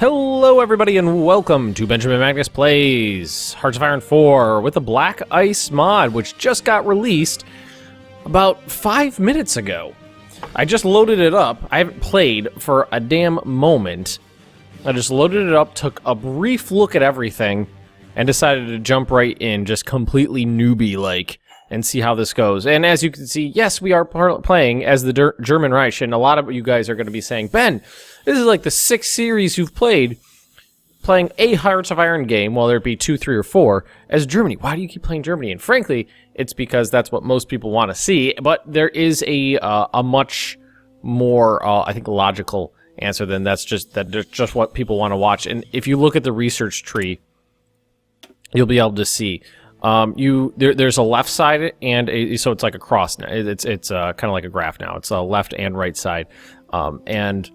Hello everybody and welcome to Benjamin Magnus Plays Hearts of Iron 4 with the Black Ice mod, which just got released about 5 minutes ago. I just loaded it up. I haven't played for a damn moment. I just loaded it up, took a brief look at everything, and decided to jump right in, just completely newbie-like, and see how this goes. And as you can see, yes, we are playing as the German Reich, and a lot of you guys are going to be saying, Ben, this is like the 6th series you've playing a Hearts of Iron game, whether it be 2, 3, or 4, as Germany. Why do you keep playing Germany? And frankly, it's because that's what most people want to see, but there is a much more, I think, logical answer than that's just what people want to watch. And if you look at the research tree, you'll be able to see. There's a left side and so it's like a cross now. It's kind of like a graph now. It's a left and right side, and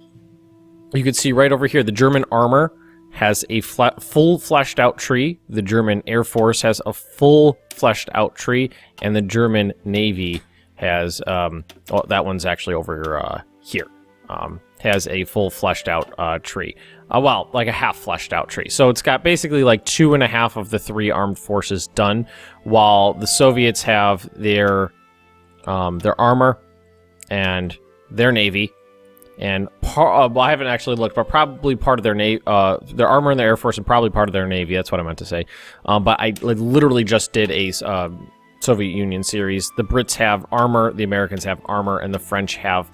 you can see right over here the German armor has a full fleshed out tree. The German Air Force has a full fleshed out tree, and the German Navy has that one's actually over here. Has a full fleshed out tree. Well, like a half fleshed out tree. So it's got basically like 2.5 of the 3 armed forces done, while the Soviets have their armor and their navy, and well, I haven't actually looked, but probably part of their their armor and their Air Force, and probably part of their navy. That's what I meant to say. But I literally just did a Soviet Union series. The Brits have armor, the Americans have armor, and the French have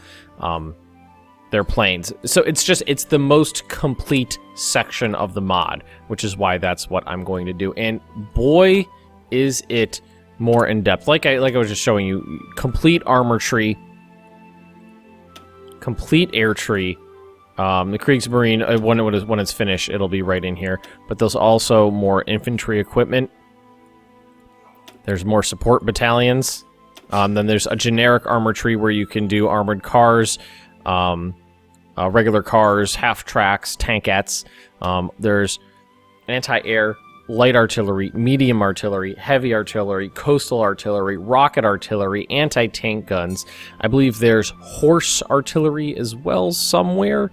their planes. So it's the most complete section of the mod, which is why that's what I'm going to do. And boy, is it more in depth. Like I was just showing you, complete armor tree, complete air tree. The Kriegsmarine, when it's finished, it'll be right in here. But there's also more infantry equipment. There's more support battalions. Then there's a generic armor tree where you can do armored cars, regular cars, half-tracks, tankettes. There's anti-air, light artillery, medium artillery, heavy artillery, coastal artillery, rocket artillery, anti-tank guns. I believe there's horse artillery as well somewhere.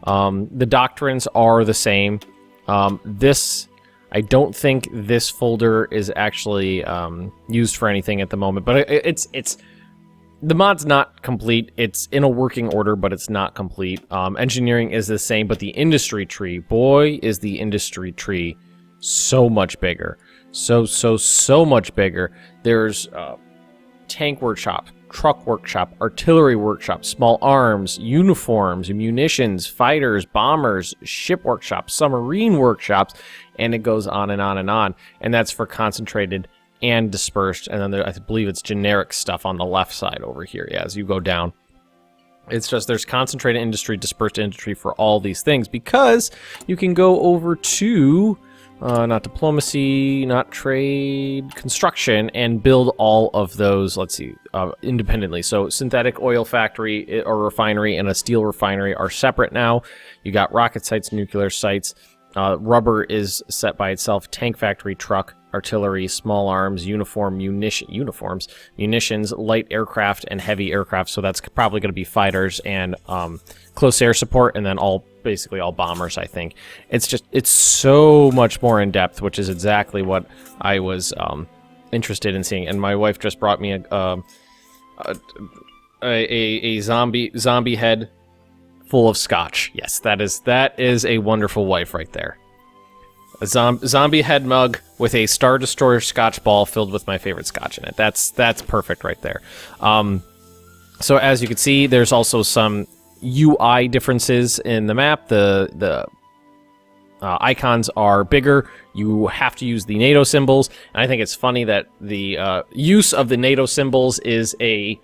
The doctrines are the same. I don't think this folder is actually used for anything at the moment, but the mod's not complete. It's in a working order, but it's not complete. Engineering is the same, but the industry tree, boy, is the industry tree so much bigger. So much bigger. There's tank workshop, truck workshop, artillery workshop, small arms, uniforms, munitions, fighters, bombers, ship workshops, submarine workshops, and it goes on and on and on. And that's for concentrated and dispersed. And then I believe it's generic stuff on the left side over here. Yeah, as you go down, it's just there's concentrated industry, dispersed industry for all these things, because you can go over to not diplomacy, not trade, construction, and build all of those, let's see, independently. So synthetic oil factory or refinery and a steel refinery are separate now. You got rocket sites, nuclear sites. Rubber is set by itself. Tank factory, truck, artillery, small arms, uniforms, munitions, light aircraft, and heavy aircraft. So that's probably going to be fighters and close air support, and then basically all bombers, I think. It's so much more in depth, which is exactly what I was interested in seeing. And my wife just brought me a zombie head full of scotch. Yes, that is a wonderful wife right there. A zombie head mug with a Star Destroyer scotch ball filled with my favorite scotch in it. That's perfect right there. So as you can see, there's also some UI differences in the map. The icons are bigger. You have to use the NATO symbols, and I think it's funny that the use of the NATO symbols is a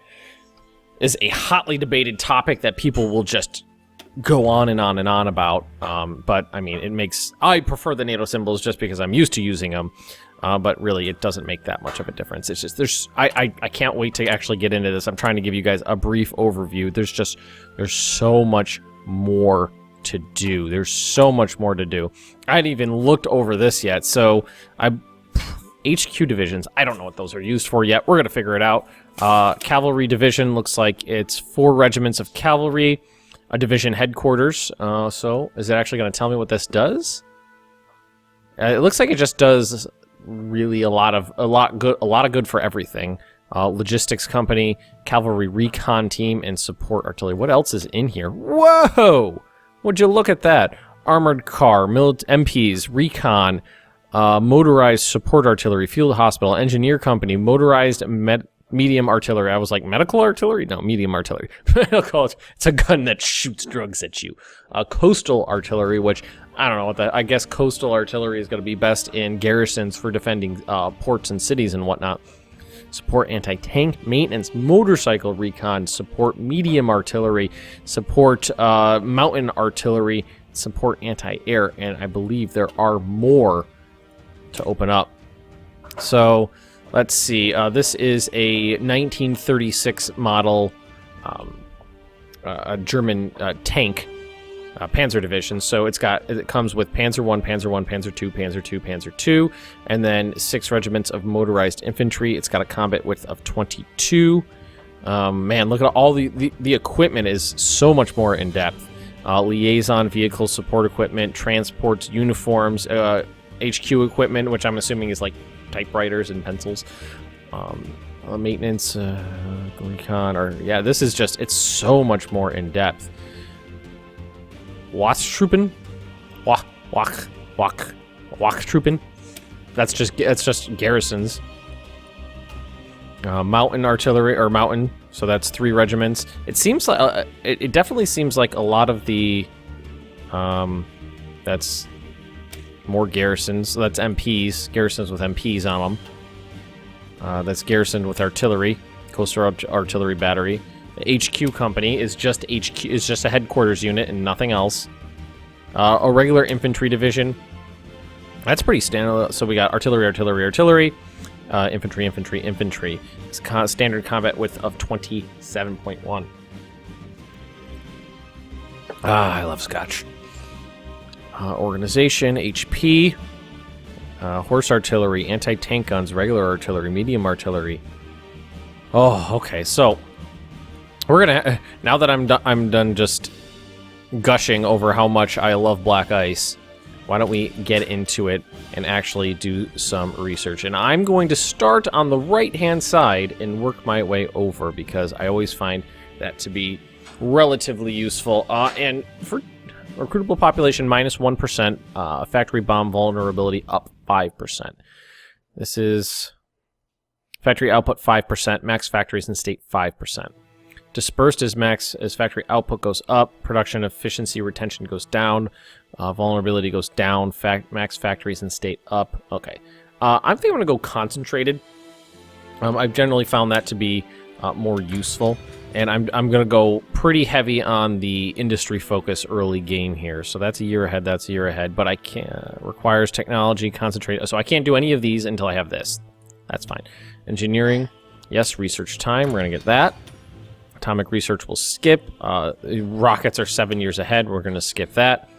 hotly debated topic that people will just go on and on and on about. But I mean, I prefer the NATO symbols just because I'm used to using them. But really, it doesn't make that much of a difference. It's just I can't wait to actually get into this. I'm trying to give you guys a brief overview. There's so much more to do. There's so much more to do. I hadn't even looked over this yet. So HQ divisions, I don't know what those are used for yet. We're gonna figure it out. Cavalry division looks like it's 4 regiments of cavalry. a division headquarters. So is it actually going to tell me what this does? It looks like it just does really a lot of good for everything. Logistics company, cavalry recon team, and support artillery. What else is in here? Whoa! Would you look at that? Armored car, MPs, recon, motorized support artillery, field hospital, engineer company, motorized medium artillery. I was like, medical artillery? No, medium artillery. It's a gun that shoots drugs at you. Coastal artillery, which, I don't know what that... I guess coastal artillery is going to be best in garrisons for defending ports and cities and whatnot. Support anti-tank maintenance, motorcycle recon, support medium artillery, support mountain artillery, support anti-air, and I believe there are more to open up. So, let's see. This is a 1936 model German tank Panzer division. So it comes with Panzer 1, Panzer 1, Panzer 2, Panzer 2, Panzer 2, and then 6 regiments of motorized infantry. It's got a combat width of 22. Man, look at all the equipment is so much more in depth. Liaison vehicle support equipment, transports, uniforms, HQ equipment, which I'm assuming is like typewriters and pencils. Maintenance, recon, or yeah, this is just, it's so much more in depth. Wasstruppen, Wachtruppen. That's just garrisons. Mountain artillery, or mountain. So that's 3 regiments. It seems like it definitely seems like a lot of the that's more garrisons. So that's MPs, garrisons with MPs on them. That's garrisoned with artillery, coastal artillery battery. The HQ company is just a headquarters unit and nothing else. A regular infantry division. That's pretty standard. So we got artillery, infantry. It's standard combat width of 27.1. I love Scotch. Organization, HP. Horse artillery, anti-tank guns, regular artillery, medium artillery. Oh, okay. So we're gonna, now that I'm done just gushing over how much I love Black Ice, why don't we get into it and actually do some research? And I'm going to start on the right-hand side and work my way over, because I always find that to be relatively useful. And for recruitable population, minus 1%. Factory bomb vulnerability, up 5%. This is factory output, 5%. Max factories in state, 5%. Dispersed as factory output goes up. Production efficiency retention goes down. Vulnerability goes down. Max factories in state up. Okay. I think I'm going to go concentrated. I've generally found that to be more useful. And I'm going to go pretty heavy on the industry focus early game here. So that's a year ahead, but I can't, requires technology, concentrate. So I can't do any of these until I have this. That's fine. Engineering, yes, research time, we're going to get that. Atomic research will skip. Rockets are 7 years ahead, we're going to skip that.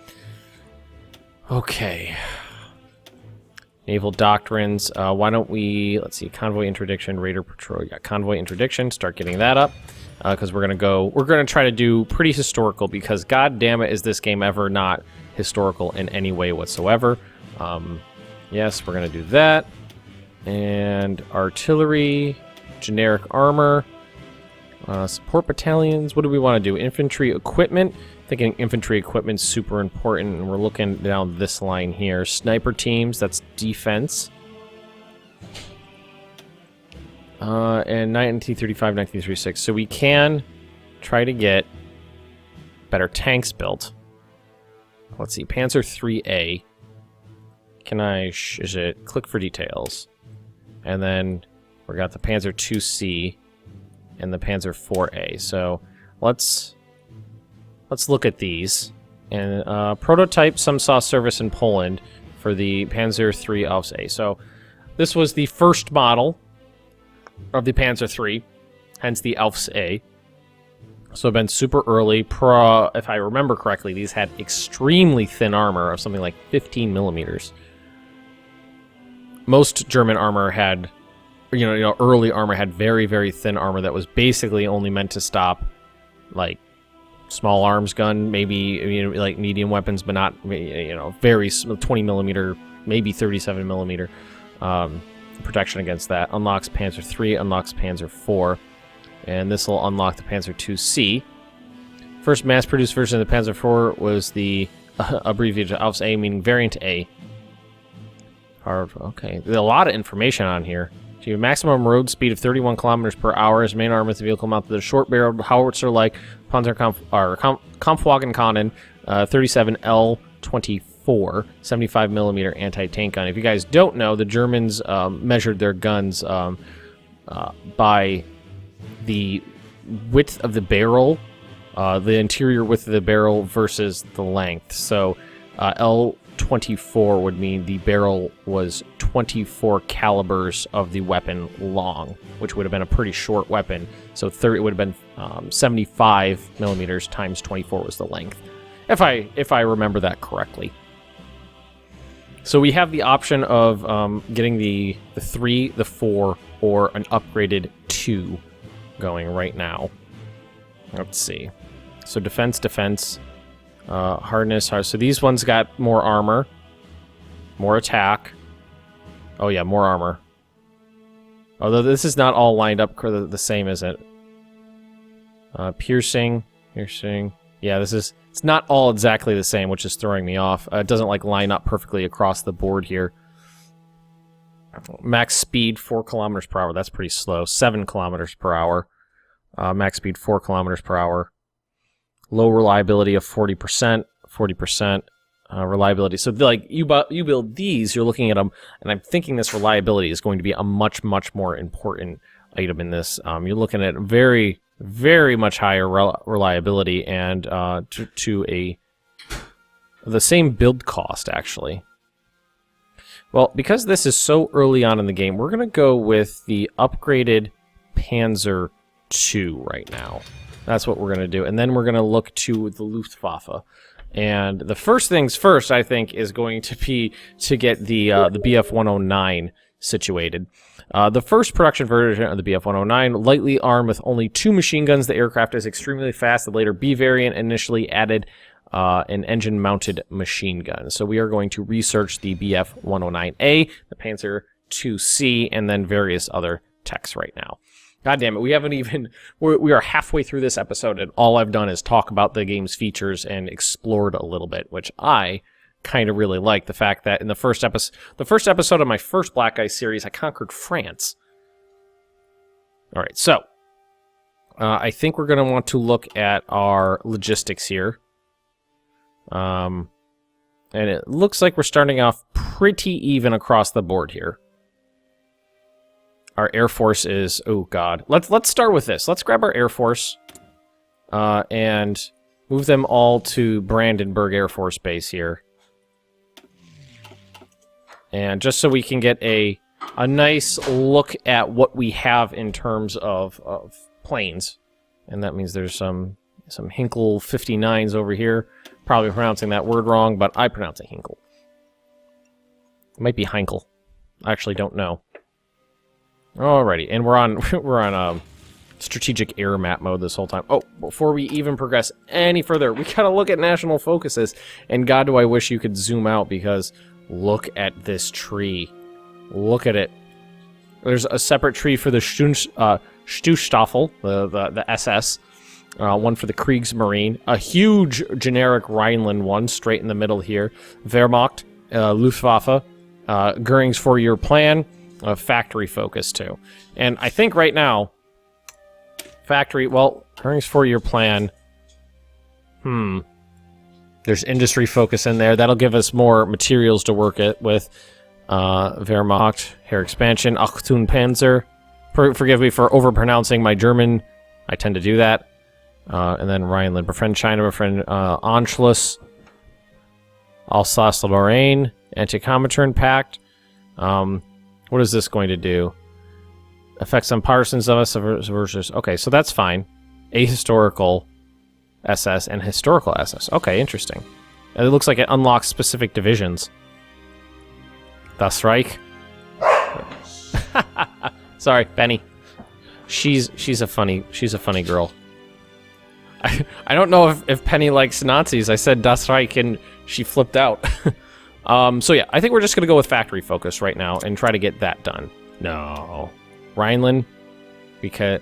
Okay. Naval doctrines, why don't we, let's see, convoy interdiction, raider patrol, yeah, convoy interdiction, start getting that up. Because we're gonna try to do pretty historical, because god damn it, is this game ever not historical in any way whatsoever. Yes, we're gonna do that. And artillery, generic armor, support battalions. What do we want to do? Infantry equipment. Thinking infantry equipment's super important, and we're looking down this line here. Sniper teams, that's defense. And 1935, 1936. So we can try to get better tanks built. Let's see, Panzer 3A. Can I, is it, click for details. And then we got the Panzer 2C and the Panzer 4A. So let's look at these. And prototype, some saw service in Poland for the Panzer 3 Aufs A. So this was the first model of the Panzer III, hence the Aufs A. So been super early. If I remember correctly, these had extremely thin armor of something like 15 millimeters. Most German armor had, early armor had very, very thin armor that was basically only meant to stop, like, small arms gun, maybe like medium weapons, but not very 20 millimeter, maybe 37 millimeter protection against that. Unlocks Panzer III, unlocks Panzer IV, and this will unlock the Panzer IIc. First mass-produced version of the Panzer IV was the abbreviated Alpha A, meaning variant A. Okay, there's a lot of information on here. So you have maximum road speed of 31 kilometers per hour. As main arm with the vehicle mounted with a short-barreled howitzer-like Kampfwagenkannon 37 L24 75 millimeter anti-tank gun. If you guys don't know, the Germans measured their guns by the width of the barrel, the interior width of the barrel versus the length. So L24 would mean the barrel was 24 calibers of the weapon long, which would have been a pretty short weapon. So it would have been 75 millimeters times 24 was the length, if I remember that correctly. So we have the option of getting the 3, the 4, or an upgraded 2 going right now. Let's see. So defense, hardness. So these ones got more armor, more attack. Oh yeah, more armor. Although this is not all lined up the same, is it? Piercing. Yeah, it's not all exactly the same, which is throwing me off. It doesn't like line up perfectly across the board here. Max speed 4 kilometers per hour. That's pretty slow. 7 kilometers per hour. Max speed 4 kilometers per hour. Low reliability of 40%. 40% reliability. So like you build these, you're looking at them, and I'm thinking this reliability is going to be a much more important item in this. You're looking at very much higher reliability and to the same build cost actually. Well, because this is so early on in the game, we're going to go with the upgraded Panzer II right now. That's what we're going to do. And then we're going to look to the Luftwaffe. And the first things first, I think, is going to be to get the Bf-109 situated. The first production version of the Bf-109, lightly armed with only 2 machine guns, the aircraft is extremely fast. The later B variant initially added an engine-mounted machine gun. So we are going to research the Bf-109A, the Panzer IIc, and then various other techs right now. God damn it, we haven't even... We are halfway through this episode, and all I've done is talk about the game's features and explored a little bit, which I kind of really like. The fact that in the first episode of my first Black Ice series, I conquered France. Alright, so... I think we're going to want to look at our logistics here. And it looks like we're starting off pretty even across the board here. Our Air Force is... Oh, God. Let's start with this. Let's grab our Air Force and move them all to Brandenburg Air Force Base here. And just so we can get a nice look at what we have in terms of planes. And that means there's some Hinkle 59s over here. Probably pronouncing that word wrong, but I pronounce it Hinkle. It might be Heinkel. I actually don't know. Alrighty, and we're on strategic air map mode this whole time. Oh, before we even progress any further, we gotta look at national focuses. And God, do I wish you could zoom out, because look at this tree. Look at it. There's a separate tree for the Stuhlstaffel, the SS. One for the Kriegsmarine. A huge generic Rhineland one straight in the middle here. Wehrmacht, Luftwaffe, Goering's 4-year plan. Factory focus too. And I think right now, Goering's 4-year plan, there's industry focus in there. That'll give us more materials to work it with. Wehrmacht, Heer Expansion, Achtung Panzer. Forgive me for overpronouncing my German. I tend to do that. And then Rhineland, befriend China, befriend Anschluss, Alsace-Lorraine, Anti-Comintern Pact. What is this going to do? Affect some partisans of us versus... Okay, so that's fine. Ahistorical SS and historical SS. Okay, interesting. And it looks like it unlocks specific divisions. Das Reich. Sorry, Benny. She's a funny girl. I don't know if Penny likes Nazis. I said Das Reich and she flipped out. So yeah, I think we're just gonna go with factory focus right now and try to get that done. No. Rhineland, because...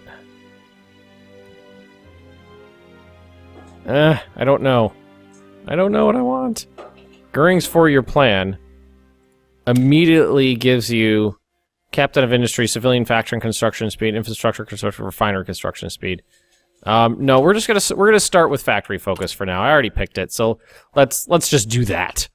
I don't know. I don't know what I want. Goering's 4-year plan immediately gives you captain of industry, civilian factory and construction speed, infrastructure construction, refinery construction speed. No, we're gonna start with factory focus for now. I already picked it, so let's just do that.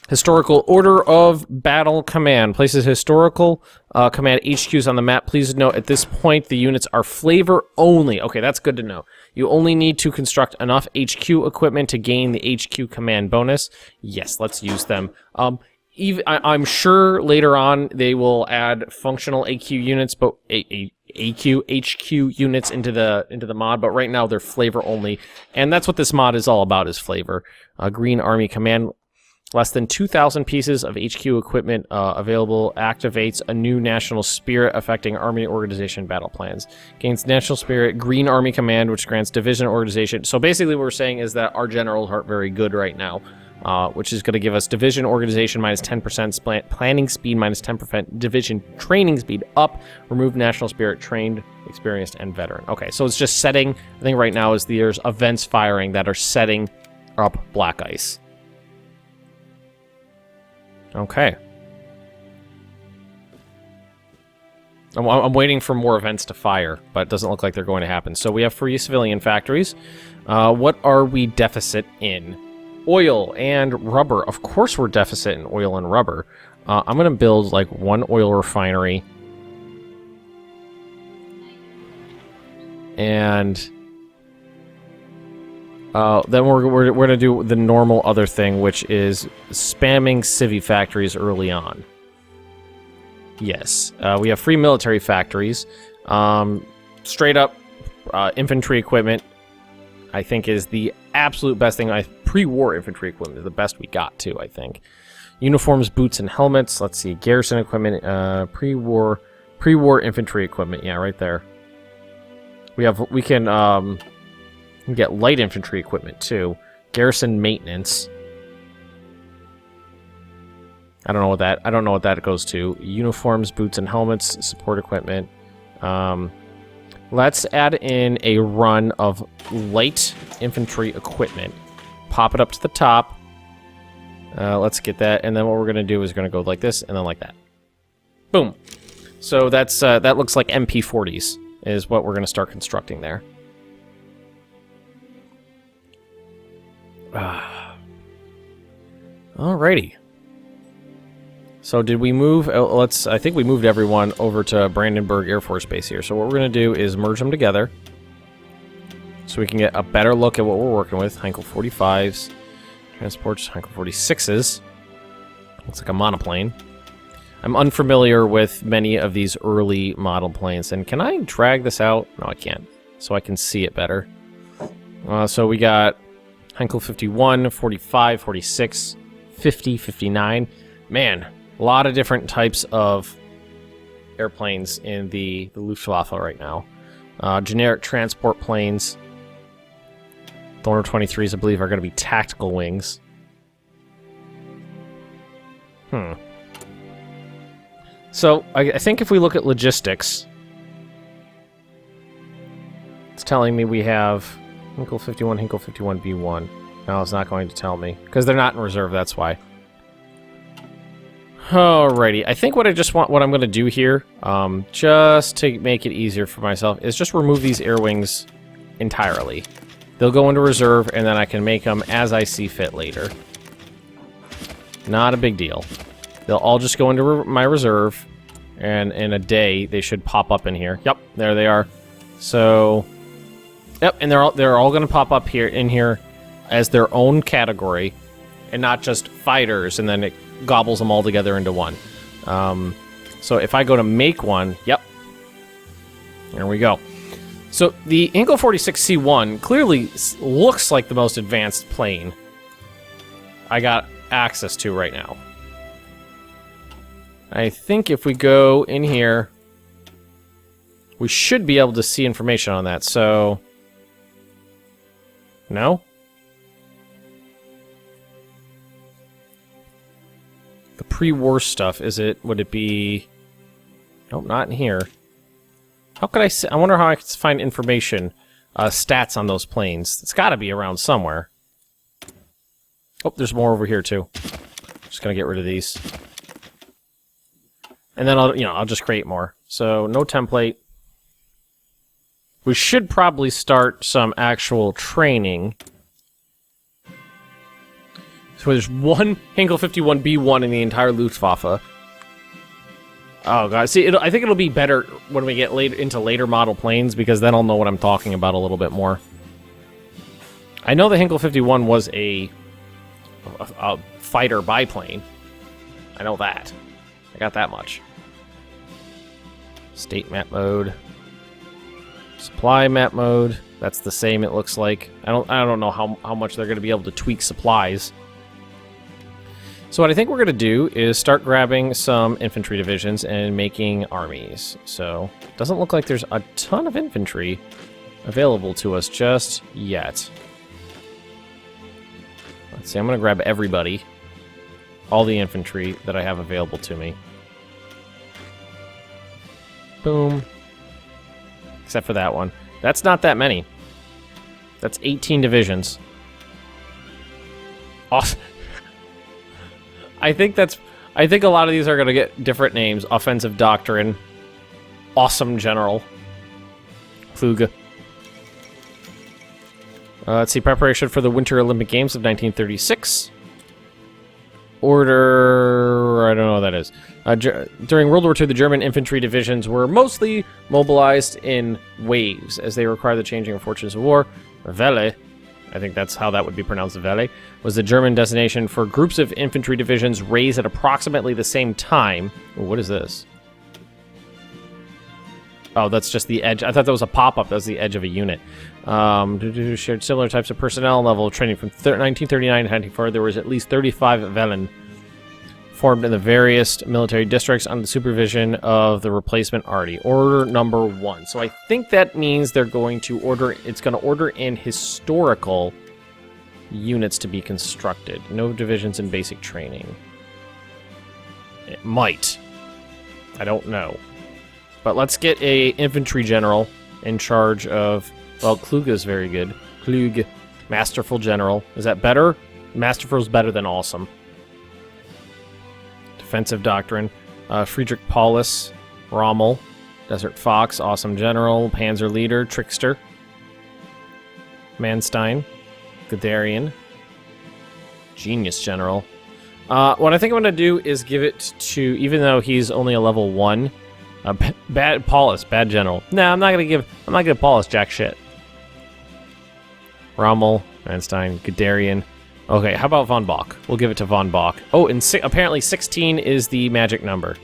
Historical order of battle command. Places historical command HQs on the map. Please note at this point the units are flavor only. Okay, that's good to know. You only need to construct enough HQ equipment to gain the HQ command bonus. Yes, let's use them. I'm sure later on they will add functional AQ units, but HQ units into the mod. But right now they're flavor only, and that's what this mod is all about: is flavor. Green Army Command. Less than 2,000 pieces of HQ equipment available activates a new national spirit affecting Army organization battle plans. Gains national spirit, Green Army Command, which grants division organization. So basically what we're saying is that our generals aren't very good right now, which is going to give us division organization minus 10%, planning speed minus 10%, division training speed up, remove national spirit, trained, experienced, and veteran. Okay, so it's just setting, I think right now is there's events firing that are setting up Black Ice. Okay. I'm waiting for more events to fire, but it doesn't look like they're going to happen. So we have free civilian factories. What are we deficit in? Oil and rubber. Of course we're deficit in oil and rubber. I'm going to build like one oil refinery. And... then we're going to do the normal other thing, which is spamming civvy factories early on. Yes. We have free military factories. Straight up infantry equipment, I think, is the absolute best thing. Pre-war infantry equipment is the best we got, too, I think. Uniforms, boots, and helmets. Let's see. Garrison equipment, pre-war infantry equipment. Yeah, right there. We can get light infantry equipment too. Garrison maintenance. I don't know what that goes to. Uniforms, boots, and helmets. Support equipment. Let's add in a run of light infantry equipment. Pop it up to the top. Let's get that, and then what we're gonna do is we're gonna go like this and then like that. Boom. So that's that looks like MP40s is what we're gonna start constructing there. Alrighty. So did we move? I think we moved everyone over to Brandenburg Air Force Base here. So what we're going to do is merge them together so we can get a better look at what we're working with. Heinkel 45s, transports, Heinkel 46s. Looks like a monoplane. I'm unfamiliar with many of these early model planes. And can I drag this out? No, I can't. So I can see it better. So we got Heinkel 51, 45, 46, 50, 59. Man, a lot of different types of airplanes in the Luftwaffe right now. Generic transport planes. Thorner 23s, I believe, are going to be tactical wings. So, I think if we look at logistics, it's telling me we have Heinkel 51, Heinkel 51B1. No, it's not going to tell me. Because they're not in reserve, that's why. Alrighty, I think what I'm going to do here, just to make it easier for myself, is just remove these air wings entirely. They'll go into reserve, and then I can make them as I see fit later. Not a big deal. They'll all just go into my reserve, and in a day, they should pop up in here. Yep, there they are. So... Yep, and they're all going to pop up in here as their own category, and not just fighters, and then it gobbles them all together into one. So if I go to make one, yep, there we go. So the Heinkel 46C1 clearly looks like the most advanced plane I got access to right now. I think if we go in here, we should be able to see information on that. So... No? The pre-war stuff, would it be... Nope, not in here. How could I I wonder how I could find information, stats on those planes. It's gotta be around somewhere. Oh, there's more over here too. Just gonna get rid of these. And then I'll just create more. So, no template. We should probably start some actual training. So there's one Hinkle 51B1 in the entire Luftwaffe. Oh god, see, I think it'll be better when we get into later model planes, because then I'll know what I'm talking about a little bit more. I know the Hinkle 51 was a fighter biplane. I know that. I got that much. State map mode. Supply map mode. That's the same, it looks like. I don't know how much they're going to be able to tweak supplies. So what I think we're going to do is start grabbing some infantry divisions and making armies. So, it doesn't look like there's a ton of infantry available to us just yet. Let's see, I'm going to grab everybody. All the infantry that I have available to me. Boom. Except for that one. That's not that many. That's 18 divisions. Awesome. I think a lot of these are going to get different names. Offensive Doctrine. Awesome General. Kluge. Let's see, preparation for the Winter Olympic Games of 1936. Order... I don't know what that is. During World War II, the German infantry divisions were mostly mobilized in waves, as they required the changing of fortunes of war. Welle, I think that's how that would be pronounced, Welle, was the German designation for groups of infantry divisions raised at approximately the same time. Ooh, what is this? Oh, that's just the edge. I thought that was a pop-up. That was the edge of a unit. Shared similar types of personnel, level of training from 1939 to 1940. There was at least 35 Wellen formed in the various military districts under the supervision of the replacement army. Order number 1. So I think that means they're going to order... It's going to order in historical units to be constructed. No divisions in basic training. It might. I don't know. But let's get a infantry general in charge of... Well, Kluge is very good. Kluge. Masterful general. Is that better? Masterful is better than awesome. Defensive Doctrine. Friedrich Paulus. Rommel. Desert Fox. Awesome general. Panzer leader. Trickster. Manstein. Guderian. Genius general. What I think I'm going to do is give it to... Even though he's only a level 1... bad Paulus, bad general. No, I'm not gonna give Paulus jack shit. Rommel, Manstein, Guderian. Okay, how about von Bock? We'll give it to von Bock. Oh, and apparently 16 is the magic number.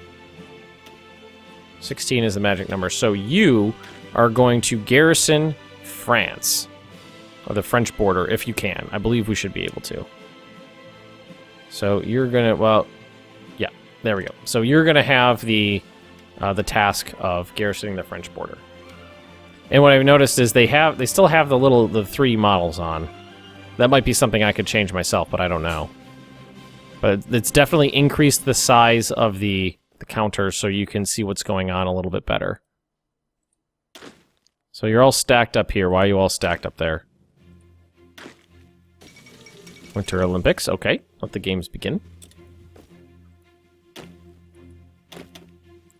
16 is the magic number. So you are going to garrison France, or the French border, if you can. I believe we should be able to. So you're gonna, well, yeah, there we go. So you're gonna have the task of garrisoning the French border. And what I've noticed is they still have the 3 models on. That might be something I could change myself, but I don't know. But it's definitely increased the size of the counter so you can see what's going on a little bit better. So you're all stacked up here. Why are you all stacked up there? Winter Olympics, okay. Let the games begin.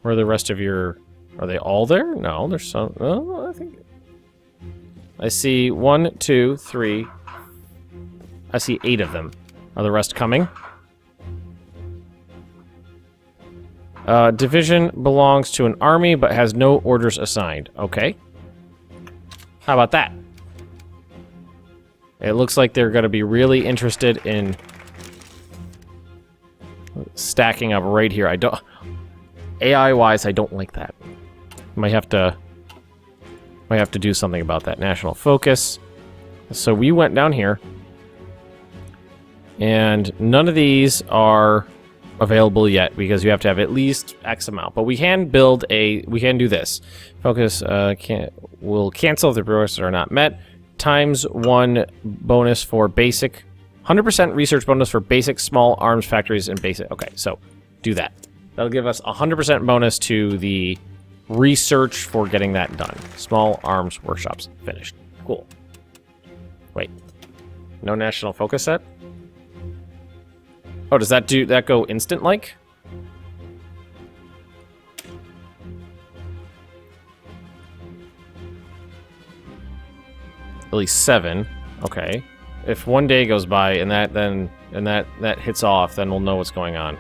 Where are the rest of your... Are they all there? No, there's some... Oh, I think... I see 1, 2, 3... I see 8 of them. Are the rest coming? Division belongs to an army, but has no orders assigned. Okay. How about that? It looks like they're going to be really interested in... stacking up right here. I don't... AI-wise, I don't like that. Might have to do something about that. National focus. So we went down here, and none of these are available yet because you have to have at least X amount. But we can build a. We can do this. Focus will cancel if the requests are not met. ×1 bonus for basic, 100% research bonus for basic small arms factories and basic. Okay, so do that. That'll give us 100% bonus to the research for getting that done. Small arms workshops finished. Cool. Wait, no national focus set? Oh, does that go instant like? At least 7. Okay. If one day goes by and that hits off, then we'll know what's going on.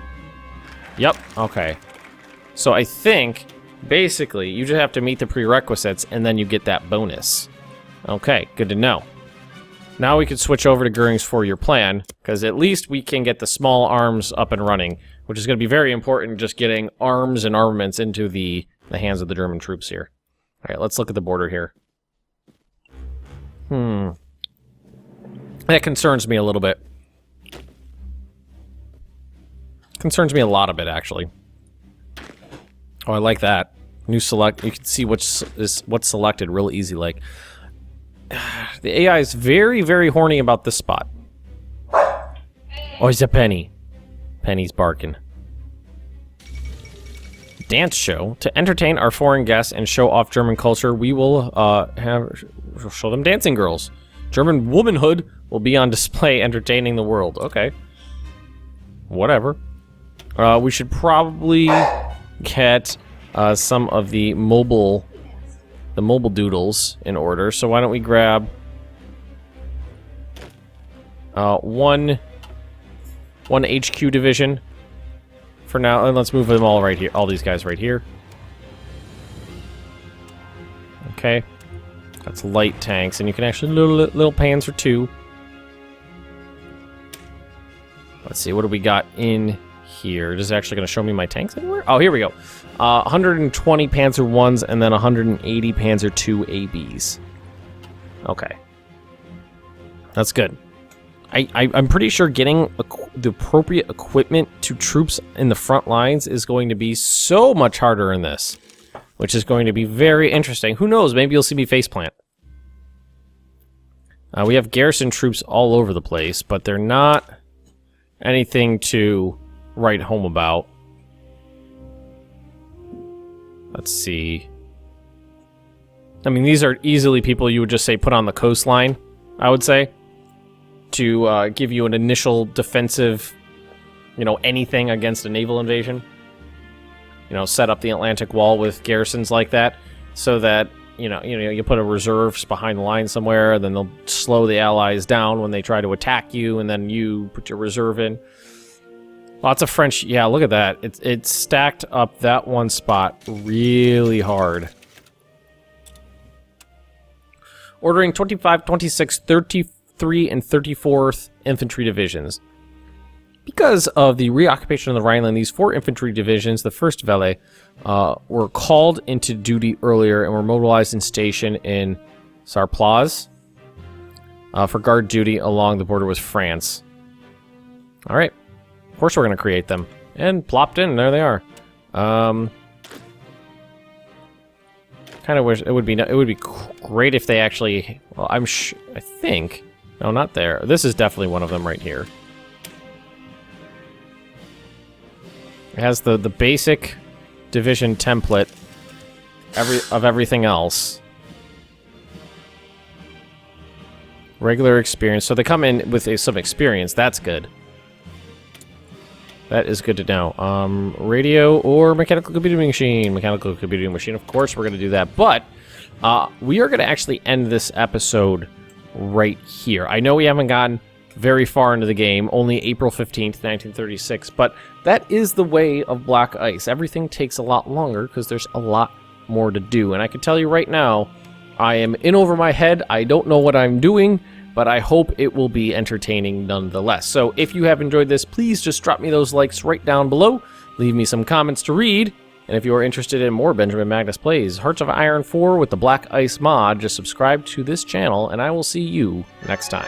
Yep. Okay. So I think basically you just have to meet the prerequisites and then you get that bonus. Okay, good to know. Now we can switch over to Goering's 4-year plan, because at least we can get the small arms up and running, which is going to be very important, just getting arms and armaments into the hands of the German troops here. All right, let's look at the border here. That concerns me a little bit. Concerns me a lot of it, actually. Oh, I like that. New select. You can see what's selected real easy, like. The AI is very, very horny about this spot. Oh, it's a Penny. Penny's barking. Dance show. To entertain our foreign guests and show off German culture, we will show them dancing girls. German womanhood will be on display entertaining the world. Okay. Whatever. We should probably get some of the mobile doodles in order. So why don't we grab one HQ division for now, and let's move them all right here. All these guys right here. Okay, that's light tanks, and you can actually little Panzer II. Let's see, what do we got in here? Is it actually going to show me my tanks anywhere? Oh, here we go. 120 Panzer Is and then 180 Panzer II ABs. Okay. That's good. I'm pretty sure getting the appropriate equipment to troops in the front lines is going to be so much harder in this, which is going to be very interesting. Who knows? Maybe you'll see me faceplant. We have garrison troops all over the place, but they're not anything to write home about. Let's see. I mean, these are easily people you would just say put on the coastline, I would say, to give you an initial defensive, anything against a naval invasion. Set up the Atlantic Wall with garrisons like that, so that, you put a reserves behind the line somewhere, then they'll slow the Allies down when they try to attack you, and then you put your reserve in. Lots of French. Yeah, look at that. It's stacked up that one spot really hard. Ordering 25, 26, 33, and 34th Infantry Divisions. Because of the reoccupation of the Rhineland, these 4 infantry divisions, the 1st Welle, were called into duty earlier and were mobilized and stationed in Sarplaz for guard duty along the border with France. All right. Of course we're going to create them. And plopped in, and there they are. Kind of wish it would be great if they actually, well, I think, no, not there. This is definitely one of them right here. It has the basic division template of everything else. Regular experience. So they come in with some experience. That's good. That is good to know. Radio or mechanical computing machine. Mechanical computing machine, of course, we're going to do that. But we are going to actually end this episode right here. I know we haven't gotten very far into the game, only April 15th, 1936, but that is the way of Black Ice. Everything takes a lot longer because there's a lot more to do. And I can tell you right now, I am in over my head. I don't know what I'm doing, but I hope it will be entertaining nonetheless. So if you have enjoyed this, please just drop me those likes right down below. Leave me some comments to read. And if you are interested in more Benjamin Magnus plays Hearts of Iron 4 with the Black Ice mod, just subscribe to this channel, and I will see you next time.